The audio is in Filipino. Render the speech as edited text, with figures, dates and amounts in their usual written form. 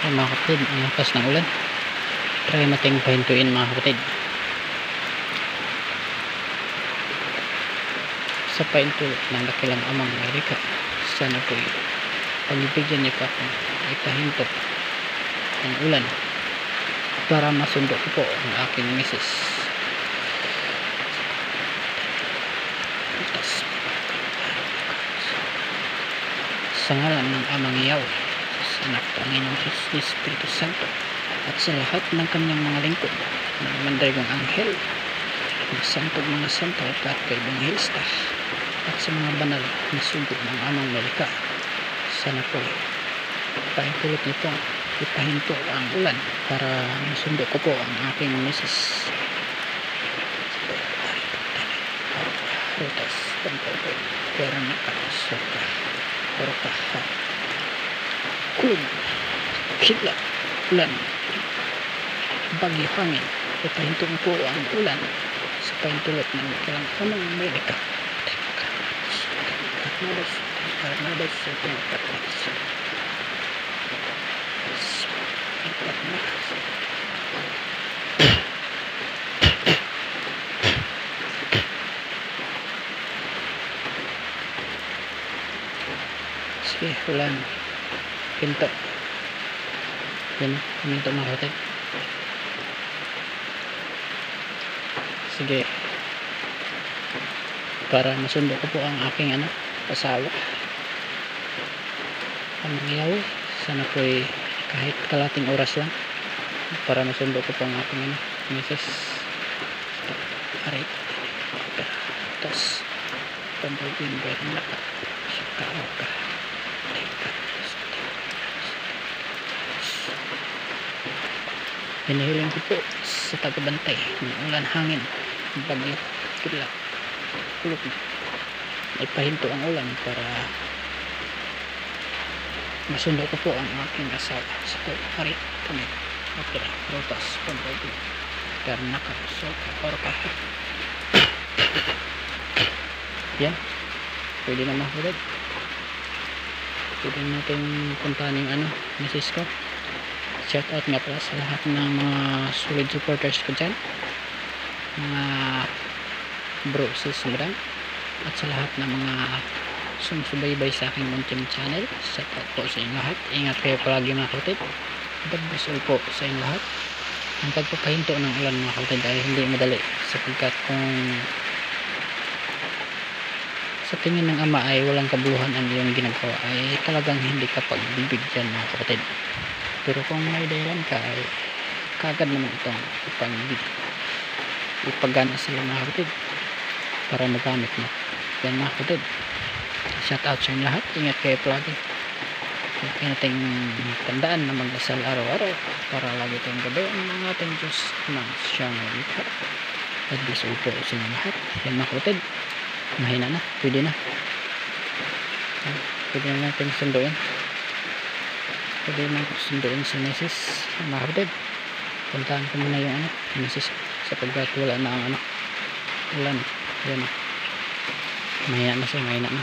Ay mga kapatid, ang lakas ng ulan. Try nating pahintuin mga kapatid. Sa paintulot ng dakilang amang Amerika, sana po pagbibigyan niyo pa akong ipahinto ng ulan para masundo ko po ang aking misis. Sa ngalan ng amang Yahweh, sa anak Panginoong Jesus Espiritu Santo, at sa lahat ng kanyang mga lingkod na mandarigong anghel, mga santo at kaibanghelista, at sa mga banal na sugo ng amang Amerika, sana po paintulot nito ipahinto ang ulan para masundo ko po ang aking misis. Rutas pagkapo pera nakasoka orkaha kulog sigla ulan bagyo hangin. Ipahinto po ang ulan sa paintulot ng dakilang amang Amerika. Karnados sa pagkakas sige, ulan pinto yan, pinto mga kapatid. Sige, para masundo ko po ang aking asawa ang Yahweh, sana po kahit kalating oras lang para masundo ko po ang aking misis. Aray tapos pambagin ba yung naka saka hinihiling ko po sa tagabantay ng ulan, hangin, bagyo, kidlat, kulog na ipahinto ang ulan para masundo ko po ang aking asawa sa hari kami. Okay na, rotas pambagin karnaka soka orkaha yan, pwede na mahulad. Pwede natin puntahan yung misis ko. Shout out nga pala sa lahat ng mga solid supporters ko dyan, mga bro, sis, madam, at sa lahat ng mga sumusubaybay sa aking munting channel. Shout out po sa inyo lahat. Ingat kayo palagi mga kapatid. God bless all po sa inyo lahat. Ang pagpapahinto ng ulan mga kapatid ay hindi madali, sapagkat kung sa tingin ng ama ay walang kabuluhan ang iyong ginagawa, ay talagang hindi ka pagbibigyan mga kapatid. Pero kung may dahilan ka ay kagad naman itong ipagana sa mga kapatid para magamit mo yan mga kapatid. Shout out sa inyo lahat. Ingat kayo palagi. Lagi nating tandaan na magdasal araw-araw para lagi tayong gabayan ng ating Diyos ng siyang likha. God bless all po sa inyo lahat. Yan mga kapatid, mahina na, pwede na natin sunduin. Pwede naman sunduin si misis mga kapatid. Puntahan ko muna yung misis sapagkat wala na ang ulan. Yan, mahina na siya, mahina na.